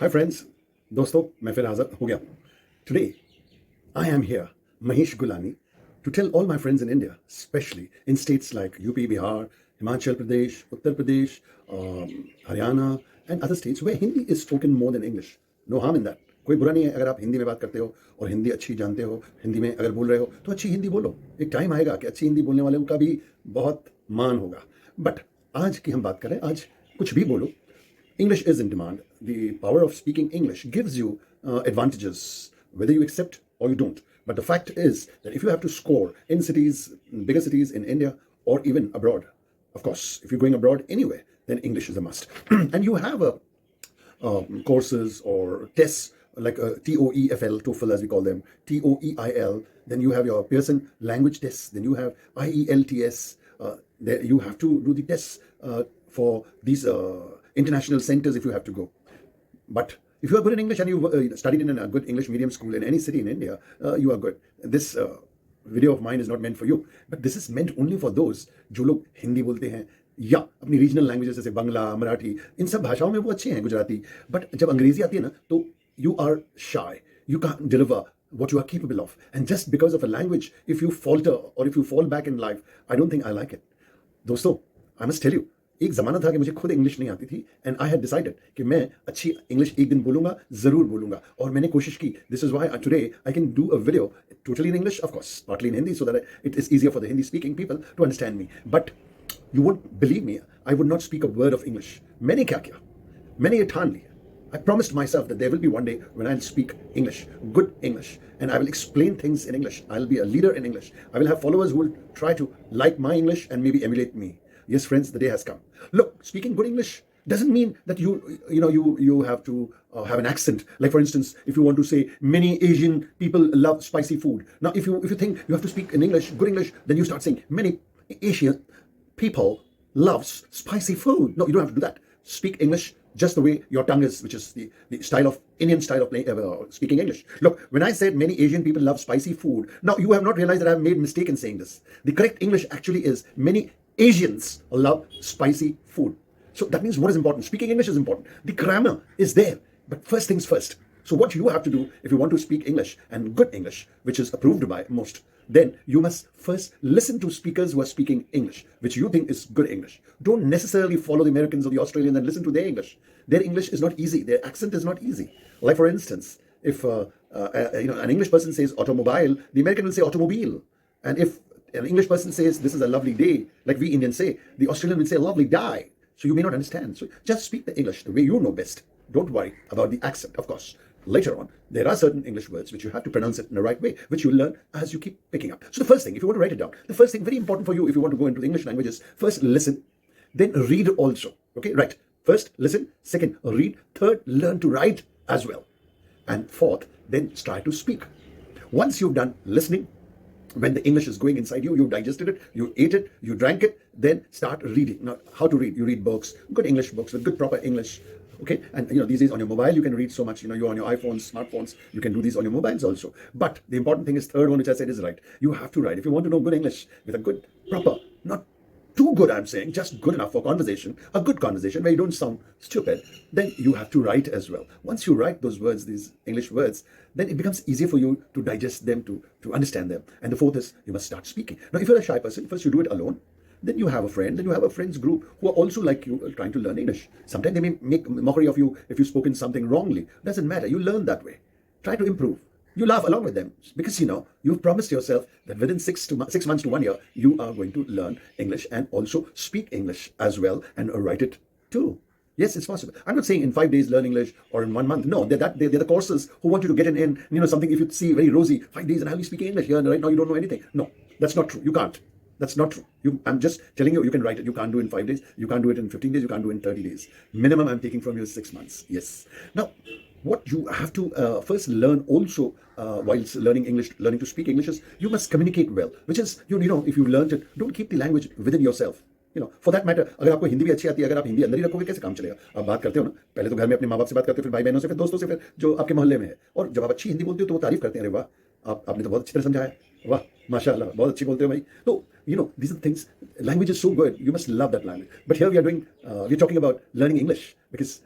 Hi friends, दोस्तों मैं फिर हाजिर हो गया। Today I am here Mahesh Gulani to tell all my friends in India, especially in states like UP, Bihar, Himachal Pradesh, Uttar Pradesh, Haryana, and other states where Hindi is spoken more than English. No harm in that. कोई बुरा नहीं है अगर आप हिंदी में बात करते हो और हिंदी अच्छी जानते हो, हिंदी में अगर बोल रहे हो तो अच्छी हिंदी बोलो। एक टाइम आएगा कि अच्छी हिंदी बोलने वालों का भी बहुत मान होगा। बट आज की हम बात करें, आज कुछ भी बोलो, English is in demand. The power of speaking English gives you advantages, whether you accept or you don't. But the fact is that if you have to score in cities, bigger cities in India or even abroad, of course, if you're going abroad anywhere, then English is a must. And you have courses or tests like TOEFL, TOEFL as we call them, TOEIL. Then you have your Pearson language tests. Then you have IELTS. There you have to do the tests for these international centers if you have to go. But if you are good in English and you studied in a good English medium school in any city in India, you are good. This video of mine is not meant for you, but this is meant only for those जो लोग हिंदी बोलते हैं या अपनी regional languages जैसे बंगला, मराठी, इन सब भाषाओं में वो अच्छे हैं, गुजराती, बट जब अंग्रेजी आती है ना तो you are shy. You can't deliver what you are capable of. And just because of a language, if you falter or if you fall back in life, I don't think I like it. दोस्तों, I must tell you, एक ज़माना था कि मुझे खुद English नहीं आती थी एंड आई हैड डिसाइडेड कि मैं अच्छी इंग्लिश एक दिन बोलूंगा, ज़रूर बोलूंगा, और मैंने कोशिश की. This is why today I can do a video totally in English, of course partly in Hindi, so that it is easier for the Hindi speaking people to understand me. But you won't believe me, I would not speak a word of English. मैंने क्या किया, मैंने ये ठान लिया. I promised myself that there will be one day when I'll speak English, good English, and I will explain things in English. I'll be a leader in English. I will have followers who will try to like my English and maybe emulate me. Yes, friends, the day has come. Look, speaking good English doesn't mean that you have to have an accent. Like for instance, if you want to say many Asian people love spicy food. Now, if you think you have to speak in English, good English, then you start saying many Asian people loves spicy food. No, you don't have to do that. Speak English just the way your tongue is, which is the style of Indian style of speaking English. Look, when I said many Asian people love spicy food, now you have not realized that I have made a mistake in saying this. The correct English actually is many Asians love spicy food. So that means what is important? Speaking English is important. The grammar is there. But first things first. So what you have to do if you want to speak English and good English, which is approved by most, then you must first listen to speakers who are speaking English, which you think is good English. Don't necessarily follow the Americans or the Australians and listen to their English. Their English is not easy. Their accent is not easy. Like for instance, if an English person says automobile, the American will say automobile. And if an English person says this is a lovely day, like we Indians say, the Australian will say lovely die. So you may not understand. So just speak the English the way you know best. Don't worry about the accent, of course. Later on, there are certain English words which you have to pronounce it in the right way, which you'll learn as you keep picking up. So the first thing, if you want to write it down, the first thing, very important for you if you want to go into the English languages, first listen, then read also. Okay, right. First, listen. Second, read. Third, learn to write as well. And fourth, then try to speak. Once you've done listening, when the English is going inside you, you digested it, you ate it, you drank it, then start reading. Now, how to read? You read books, good English books with good proper English. Okay, and these days on your mobile you can read so much. You're on your iPhones, smartphones, you can do these on your mobiles also. But the important thing is third one, which I said is right. You have to write. If you want to know good English with a good, proper, not too good, I'm saying, just good enough for conversation, a good conversation where you don't sound stupid, then you have to write as well. Once you write those words, these English words, then it becomes easier for you to digest them, to understand them. And the fourth is you must start speaking. Now, if you're a shy person, first you do it alone. Then you have a friend, then you have a friends group who are also like you, trying to learn English. Sometimes they may make mockery of you if you've spoken something wrongly. Doesn't matter. You learn that way. Try to improve. You laugh along with them because you've promised yourself that within 6 months to 1 year, you are going to learn English and also speak English as well and write it too. Yes, it's possible. I'm not saying in 5 days learn English or in 1 month. No, they're the courses who want you to get in something. If you see very rosy, 5 days and I'll be speaking English here and right now you don't know anything. No, that's not true. You can't. That's not true. I'm just telling you, you can write it. You can't do it in 5 days. You can't do it in 15 days. You can't do it in 30 days. Minimum I'm taking from you is 6 months. Yes. Now, what you have to first learn also whilst learning English, learning to speak English is you must communicate well, which is, if you've learned it, don't keep the language within yourself. For that matter, अगर आपको हिंदी भी अच्छी आती है, अगर आप हिंदी अंदर ही रखोगे कैसे काम चलेगा? आप बात करते हो ना, पहले तो घर में अपने माँ बाप से बात करते हो, फिर भाई बहनों से, फिर दोस्तों से, फिर जो आपके मोहल्ले में है. और जब आप अच्छी हिंदी बोलते हो तो वो तारीफ करते हैं, अरे वाह, आपने तो बहुत अच्छी तरह समझाया, वाह माशाल्लाह, बहुत अच्छी बोलते हो भाई. तो these are the things. Language is so good. You must love that language. But here we're talking about learning English because,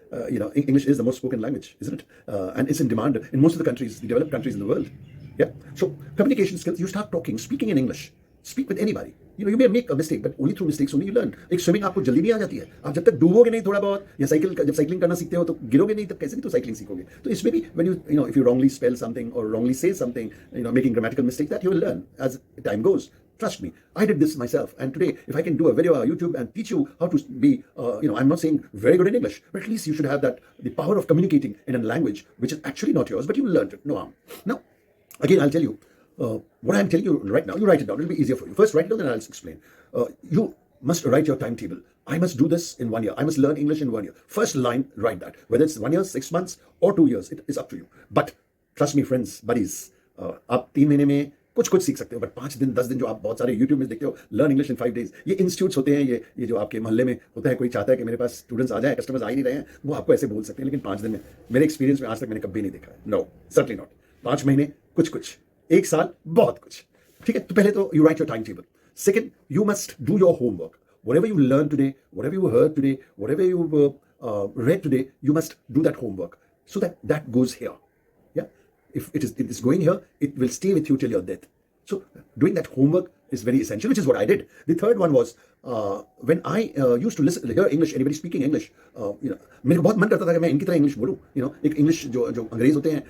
English is the most spoken language, isn't it? And it's in demand in most of the countries, the developed countries in the world. Yeah. So communication skills, you start talking, speaking in English. Speak with anybody. You may make a mistake, but only through mistakes only you learn. एक swimming आपको जल्दी नहीं आ जाती है. आप जब तक डूबोगे नहीं थोड़ा बहुत या जब साइकिलिंग करना सीखते हो तो गिरोगे नहीं, तब कैसे भी तो साइकिलिंग सीखोगे. तो इसमें भी when if you wrongly spell something or wrongly say something, making grammatical mistakes, that you will learn as time goes. Trust me, I did this myself, and today if I can do a video on YouTube and teach you how to be, I'm not saying very good in English, but at least you should have the power of communicating in a language which is actually not yours, but you learned it. No harm. Now, again, I'll tell you. What I'm telling you right now, you write it down. It'll be easier for you. First, write it down, then I'll explain. You must write your timetable. I must do this in 1 year. I must learn English in 1 year. First line, write that. Whether it's 1 year, 6 months, or 2 years, it is up to you. But trust me, friends, buddies, आप 3 महीने में कुछ सीख सकते हो, but 5 दिन 10 दिन जो आप बहुत सारे YouTube में देखते हो, लर्न इंग्लिश इन 5 days, ये इंस्टीट्यूट्स होते हैं, ये जो आपके मोहल्ले में होता है, कोई चाहता है कि मेरे पास स्टूडेंट्स आ जाए, कस्टमर्स आ ही नहीं रहे हैं, वो आपको ऐसे बोल सकते हैं, लेकिन 5 दिन में मेरे एक्सपीरियंस में आज तक मैंने कभी नहीं देखा है. No, certainly not. 5 महीने कुछ, 1 साल बहुत कुछ. ठीक है. तो पहले तो you right your time table. Second, you must do your homework. Whatever you learned today, whatever you heard today, whatever you read today, you must do that homework so that goes here. Yeah. If it is going here, it will stay with you till your death. So doing that homework is very essential, which is what I did. The third one was when I used to hear English, anybody speaking English, मेरे को बहुत मन करता था कि मैं इनकी तरह इंग्लिश बोलूँ. एक इंग्लिश जो अंग्रेज होते हैं,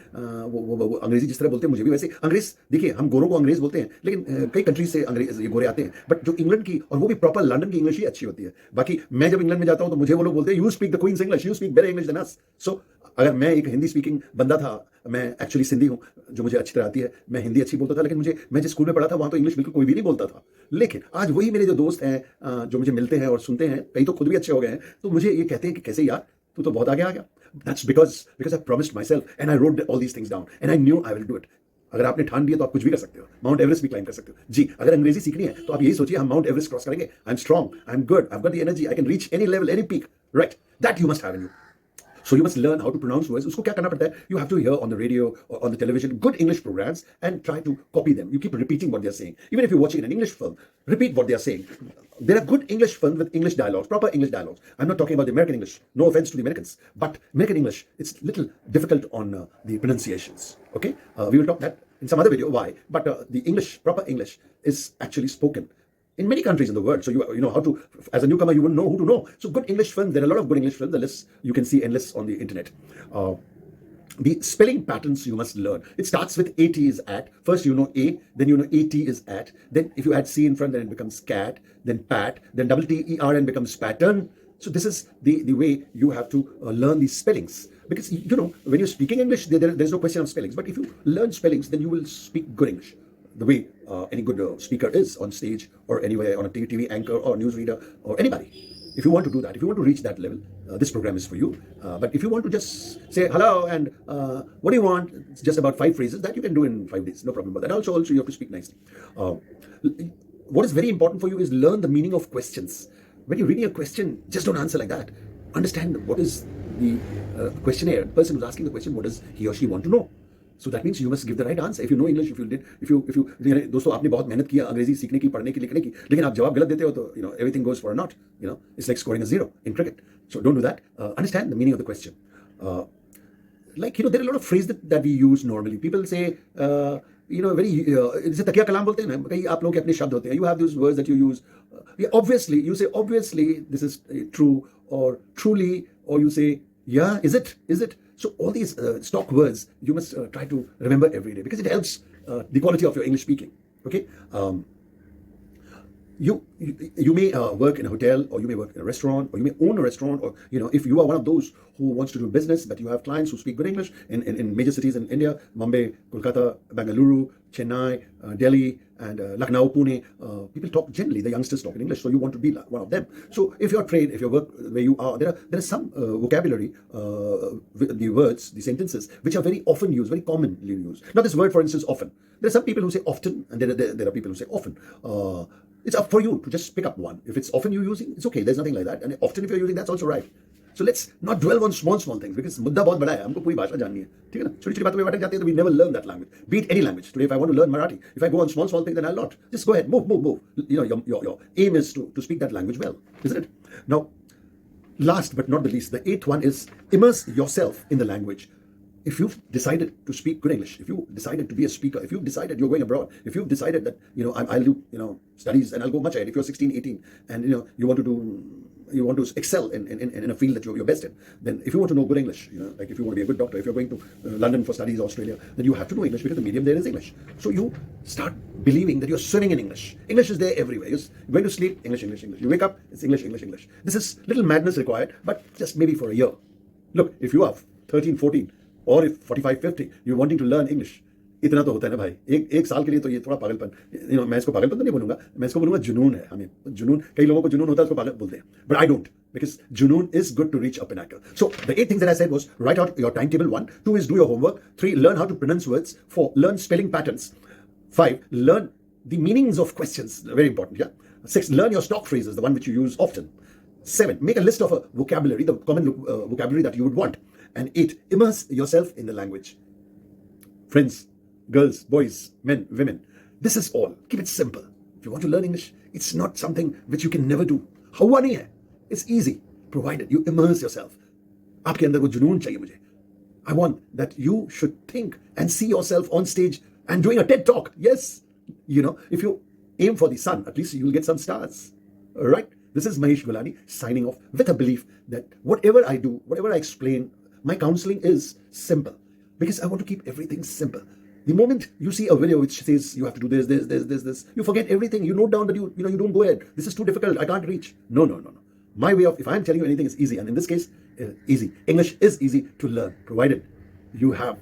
वो अंग्रेजी जिस तरह बोलते हैं, मुझे भी वैसे. अंग्रेज, देखिए, हम गोरों को अंग्रेज बोलते हैं, लेकिन कई कंट्रीज से अंग्रेज ये गोरे आते हैं, बट जो इंग्लैंड की, और वो भी प्रॉपर लंदन की इंग्लिश ही अच्छी होती है. बाकी मैं जब इंग्लैंड में जाता हूँ तो मुझे वो लोग बोलते हैं, you speak the queen's English, you speak better English than us. So अगर मैं एक हिंदी स्पीकिंग बंदा था, मैं एक्चुअली सिंधी हूँ जो मुझे अच्छी तरह आती है, मैं हिंदी अच्छी बोलता था, लेकिन मैं जिस स्कूल में पढ़ा था वहाँ तो इंग्लिश बिल्कुल कोई भी नहीं बोलता था. लेकिन आज वही मेरे जो दोस्त हैं, जो मुझे मिलते हैं और सुनते हैं, कई तो खुद भी अच्छे हो गए हैं, तो मुझे ये कहते हैं कि कैसे यार, तू तो बहुत आगे आ गया. That's because I promised my self and I wrote all these things down and I knew I will do it. अगर आपने ठान दिया तो आप कुछ भी कर सकते हो. माउंट एवरेस्ट भी क्लाइम कर सकते हो. जी, अगर अंग्रेजी सीखनी है तो आप यही सोचिए, हम माउंट एवरेस्ट क्रॉस करेंगे. I am strong, I am good, I have got the energy, I can reach any level, any peak. Right, that you must have in you. So you must learn how to pronounce words. उसको क्या करना पड़ता है? You have to hear on the radio or on the television good English programs and try to copy them. You keep repeating what they are saying. Even if you're watching an English film, repeat what they are saying. There are good English films with English dialogues, proper English dialogues. I'm not talking about the American English. No offense to the Americans, but American English, it's a little difficult on the pronunciations. Okay, we will talk that in some other video. Why? But the English, proper English, is actually spoken in many countries in the world. So you know how to, as a newcomer, you wouldn't know who to know. So good English films, there are a lot of good English films. The list, you can see endless on the internet. The spelling patterns you must learn. It starts with AT is at. First you know A, then you know AT is at. Then if you add C in front, then it becomes cat, then pat, then double TER and becomes pattern. So this is the way you have to learn these spellings. Because when you're speaking English, there's no question of spellings. But if you learn spellings, then you will speak good English. The way any good speaker is on stage or anywhere, on a TV anchor or newsreader or anybody. If you want to do that, if you want to reach that level, this program is for you. But if you want to just say hello and what do you want, it's just about 5 phrases that you can do in 5 days, no problem about that. Also you have to speak nicely. What is very important for you is learn the meaning of questions. When you're reading a question, just don't answer like that. Understand what is the questionnaire, the person who's asking the question, what does he or she want to know. So that means you must give the right answer. If you know English, if you दोस्तों, आपने बहुत मेहनत किया अंग्रेजी सीखने की, पढ़ने की, लिखने की, लेकिन आप जवाब गलत देते हो तो everything goes for a naught. It's like scoring a 0 in cricket. So don't do that. Understand the meaning of the question. There are a lot of phrases that we use normally. People say very जैसे तकिया कलाम बोलते हैं ना, कई आप लोगों के अपने शब्द होते हैं. You have those words that you use. Obviously, you say obviously this is true, or truly, or you say yeah, is it? So all these stock words you must try to remember every day, because it helps the quality of your English speaking. Okay. You may work in a hotel, or you may work in a restaurant, or you may own a restaurant, or if you are one of those who wants to do business, but you have clients who speak good English in major cities in India, Mumbai, Kolkata, Bengaluru, Chennai, Delhi, and Lucknow, Pune, people talk generally, the youngsters talk in English, so you want to be one of them. So if you're trained, if you work where you are, there is some vocabulary, the words, the sentences, which are very often used, very commonly used. Now this word, for instance, often. There are some people who say often, and there are people who say often. It's up for you to just pick up one. If it's often you're using, it's okay. There's nothing like that. And often if you're using, that's also right. So let's not dwell on small things because मुद्दा बहुत बड़ा है, हमको पूरी भाषा जाननी है, ठीक है ना? छोटी छोटी बातों में भटक जाते हैं तो we never learn that language. Be it any language. Today, if I want to learn Marathi, if I go on small things, then I'll not. Just go ahead, move. You know, your aim is to speak that language well, isn't it? Now, last but not the least, the eighth one is immerse yourself in the language. If you've decided to speak good English, if you decided to be a speaker, if you've decided you're going abroad, if you've decided that, I'll do, studies and I'll go much ahead, if you're 16, 18 and, you want to excel in a field that you're best in, then if you want to know good English, like if you want to be a good doctor, if you're going to London for studies, Australia, then you have to know English because the medium there is English. So you start believing that you're swimming in English. English is there everywhere. You're going to sleep, English. You wake up, it's English. This is little madness required, but just maybe for a year. Look, if you are 13, 14, or if 45, 50, you're wanting to learn English, इतना तो होता है ना भाई, एक साल के लिए तो ये थोड़ा पागलपन, मैं इसको पागलपन तो नहीं बोलूंगा, मैं इसको बोलूंगा जुनून है. हमें जुनून, कई लोगों को जुनून होता है, उसको पागल बोलते हैं, but I don't, because जुनून is good to reach a pinnacle. So the 8 things that I said was write out your timetable. 1, 2 is do your homework. 3, learn how to pronounce words. 4, learn spelling patterns. 5, learn the meanings of questions, very important. Yeah. 6, learn your stock phrases, the one which you use often. 7, make a list of a vocabulary, the common vocabulary that you would want. And 8, immerse yourself in the language. Friends, girls, boys, men, women, this is all. Keep it simple. If you want to learn English, it's not something which you can never do. हुआ नहीं है. It's easy, provided you immerse yourself. आपके अंदर वो जुनून चाहिए मुझे. I want that you should think and see yourself on stage and doing a TED talk. Yes, if you aim for the sun, at least you'll get some stars. All right? This is Mahesh Gulani signing off with a belief that whatever I do, whatever I explain, my counseling is simple because I want to keep everything simple. The moment you see a video which says you have to do this, you forget everything. You note down that you don't go ahead. This is too difficult. I can't reach. No. My way of, if I'm telling you anything is easy, and in this case, easy. English is easy to learn, provided you have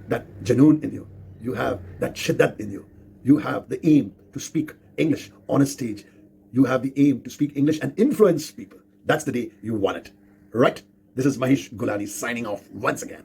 that janoon in you. You have that shiddat in you. You have the aim to speak English on a stage. You have the aim to speak English and influence people. That's the day you want it. Right? This is Mahesh Gulani signing off once again.